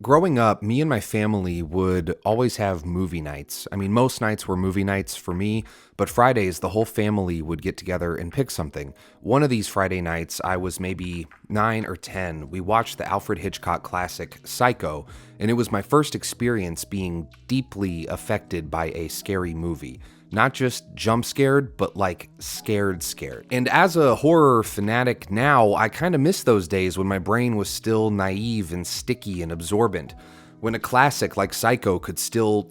Growing up, me and my family would always have movie nights. I mean, most nights were movie nights for me, but Fridays, the whole family would get together and pick something. One of these Friday nights, I was maybe 9 or 10. We watched the Alfred Hitchcock classic Psycho, and it was my first experience being deeply affected by a scary movie. Not just jump scared, but like scared. And as a horror fanatic now, I kind of miss those days when my brain was still naive and sticky and absorbent. When a classic like Psycho could still,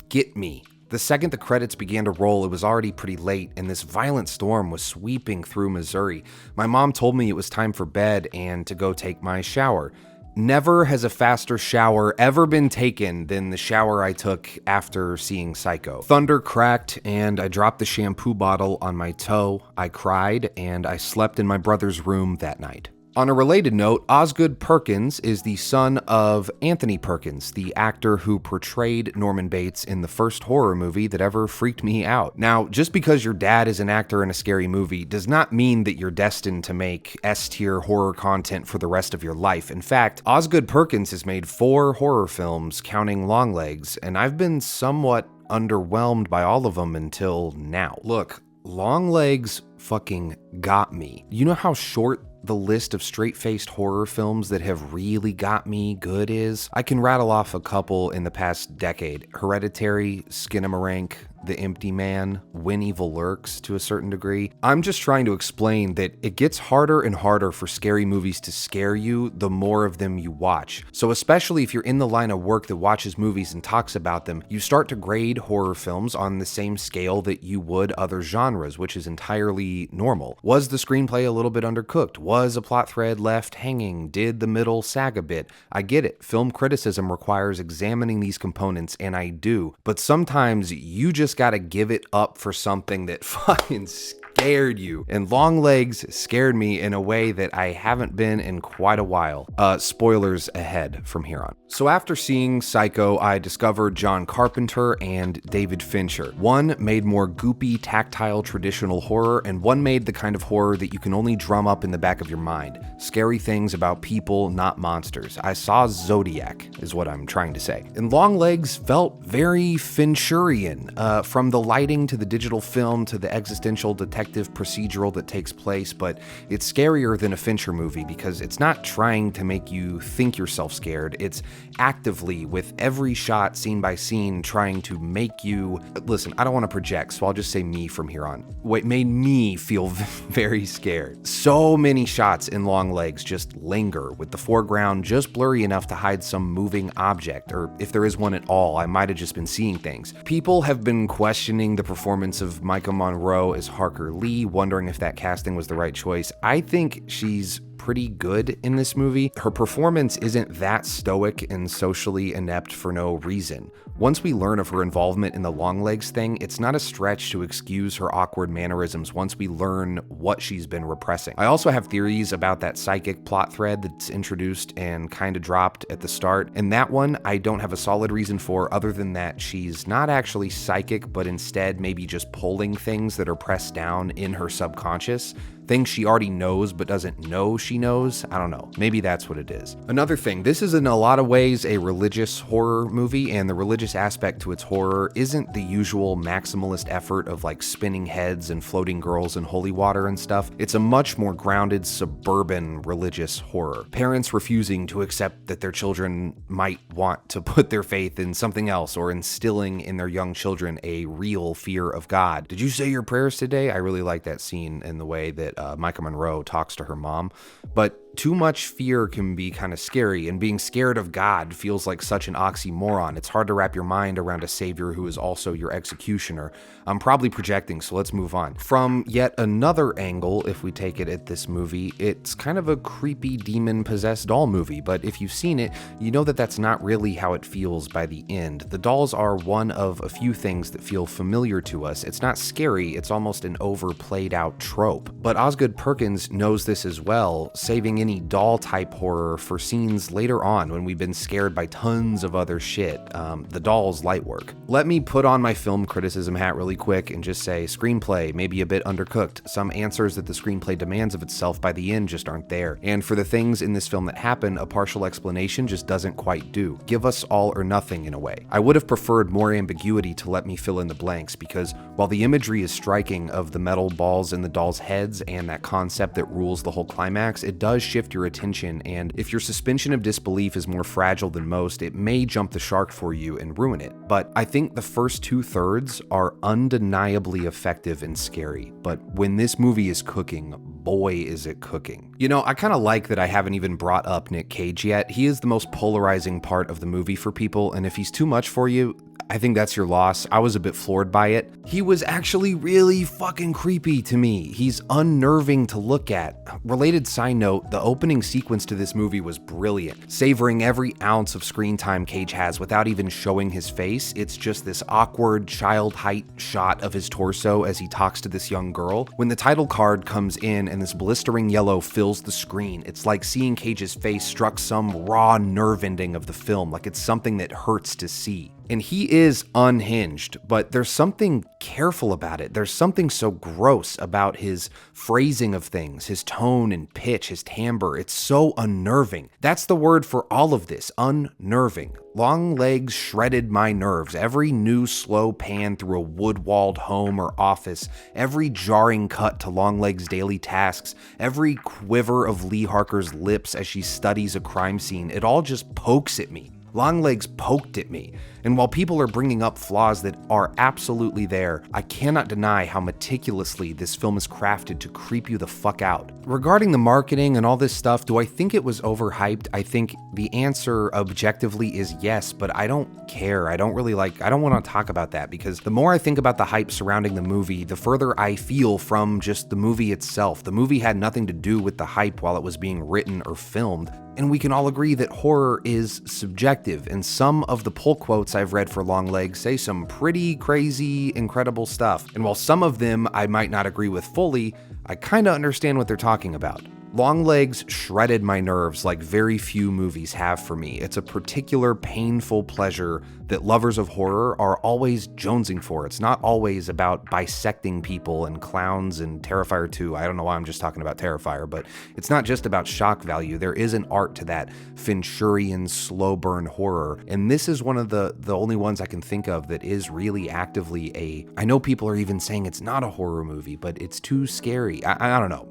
get me. The second the credits began to roll, it was already pretty late, and this violent storm was sweeping through Missouri. My mom told me it was time for bed and to go take my shower. Never has a faster shower ever been taken than the shower I took after seeing Psycho. Thunder cracked and I dropped the shampoo bottle on my toe. I cried and I slept in my brother's room that night. On a related note, Osgood Perkins is the son of Anthony Perkins, the actor who portrayed Norman Bates in the first horror movie that ever freaked me out. Now, just because your dad is an actor in a scary movie does not mean that you're destined to make S-tier horror content for the rest of your life. In fact, Osgood Perkins has made 4 horror films, counting Longlegs, and I've been somewhat underwhelmed by all of them until now. Look, Longlegs fucking got me. You know how short the list of straight-faced horror films that have really got me good is? I can rattle off a couple in the past decade. Hereditary, Skinamarink, The Empty Man, When Evil Lurks to a certain degree. I'm just trying to explain that it gets harder and harder for scary movies to scare you the more of them you watch. So especially if you're in the line of work that watches movies and talks about them, you start to grade horror films on the same scale that you would other genres, which is entirely normal. Was the screenplay a little bit undercooked? Was a plot thread left hanging? Did the middle sag a bit? I get it. Film criticism requires examining these components, and I do. But sometimes you just gotta give it up for something that fucking scared you. And Longlegs scared me in a way that I haven't been in quite a while. Spoilers ahead from here on. So after seeing Psycho, I discovered John Carpenter and David Fincher. One made more goopy, tactile, traditional horror, and one made the kind of horror that you can only drum up in the back of your mind. Scary things about people, not monsters. I saw Zodiac, is what I'm trying to say. And Longlegs felt very Fincherian. From the lighting to the digital film to the existential detective procedural that takes place, but it's scarier than a Fincher movie because it's not trying to make you think yourself scared. It's actively, with every shot, scene by scene, trying to make you... Listen, I don't want to project, so I'll just say me from here on. What made me feel very scared. So many shots in Longlegs just linger, with the foreground just blurry enough to hide some moving object, or if there is one at all, I might have just been seeing things. People have been questioning the performance of Micah Monroe as Harker Lee, wondering if that casting was the right choice. I think she's pretty good in this movie. Her performance isn't that stoic and socially inept for no reason. Once we learn of her involvement in the Longlegs thing, it's not a stretch to excuse her awkward mannerisms once we learn what she's been repressing. I also have theories about that psychic plot thread that's introduced and kind of dropped at the start, and that one I don't have a solid reason for other than that she's not actually psychic, but instead maybe just pulling things that are pressed down in her subconscious. Things she already knows but doesn't know she knows. I don't know. Maybe that's what it is. Another thing, this is in a lot of ways a religious horror movie, and the religious aspect to its horror isn't the usual maximalist effort of like spinning heads and floating girls in holy water and stuff. It's a much more grounded suburban religious horror. Parents refusing to accept that their children might want to put their faith in something else, or instilling in their young children a real fear of God. Did you say your prayers today? I really like that scene in the way that Micah Monroe talks to her mom, but too much fear can be kind of scary, and being scared of God feels like such an oxymoron. It's hard to wrap your mind around a savior who is also your executioner. I'm probably projecting, so let's move on. From yet another angle, if we take it at this movie, it's kind of a creepy demon-possessed doll movie, but if you've seen it, you know that that's not really how it feels by the end. The dolls are one of a few things that feel familiar to us. It's not scary, it's almost an overplayed out trope. But Osgood Perkins knows this as well, saving any doll type horror for scenes later on when we've been scared by tons of other shit. The doll's light work. Let me put on my film criticism hat really quick and just say screenplay, maybe a bit undercooked. Some answers that the screenplay demands of itself by the end just aren't there. And for the things in this film that happen, a partial explanation just doesn't quite do. Give us all or nothing in a way. I would have preferred more ambiguity to let me fill in the blanks, because while the imagery is striking of the metal balls in the dolls' heads and that concept that rules the whole climax, it does shift your attention, and if your suspension of disbelief is more fragile than most, it may jump the shark for you and ruin it. But I think the first 2/3 are undeniably effective and scary. But when this movie is cooking, boy is it cooking. You know, I kind of like that I haven't even brought up Nick Cage yet. He is the most polarizing part of the movie for people, and if he's too much for you, I think that's your loss. I was a bit floored by it. He was actually really fucking creepy to me. He's unnerving to look at. Related side note, the opening sequence to this movie was brilliant, savoring every ounce of screen time Cage has without even showing his face. It's just this awkward child height shot of his torso as he talks to this young girl. When the title card comes in and this blistering yellow fills the screen, it's like seeing Cage's face struck some raw nerve ending of the film, like it's something that hurts to see. And he is unhinged, but there's something careful about it. There's something so gross about his phrasing of things, his tone and pitch, his timbre. It's so unnerving. That's the word for all of this, unnerving. Longlegs shredded my nerves. Every new slow pan through a wood-walled home or office, every jarring cut to Longlegs' daily tasks, every quiver of Lee Harker's lips as she studies a crime scene, it all just pokes at me. Longlegs poked at me, and while people are bringing up flaws that are absolutely there, I cannot deny how meticulously this film is crafted to creep you the fuck out. Regarding the marketing and all this stuff, do I think it was overhyped? I think the answer objectively is yes, but I don't care. I don't want to talk about that, because the more I think about the hype surrounding the movie, the further I feel from just the movie itself. The movie had nothing to do with the hype while it was being written or filmed. And we can all agree that horror is subjective, and some of the pull quotes I've read for Longlegs say some pretty crazy, incredible stuff. And while some of them I might not agree with fully, I kinda understand what they're talking about. Longlegs shredded my nerves like very few movies have for me. It's a particular painful pleasure that lovers of horror are always jonesing for. It's not always about bisecting people and clowns and Terrifier 2. I don't know why I'm just talking about Terrifier, but it's not just about shock value. There is an art to that Finchurian slow burn horror, and this is one of the only ones I can think of that is really actively I know people are even saying it's not a horror movie, but it's too scary. I don't know.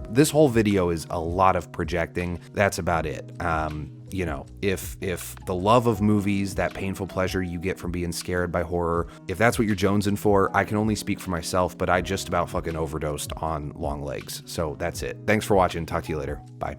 This whole video is a lot of projecting. That's about it. You know, if the love of movies, that painful pleasure you get from being scared by horror, if that's what you're jonesing for, I can only speak for myself, but I just about fucking overdosed on Longlegs. So that's it. Thanks for watching. Talk to you later. Bye.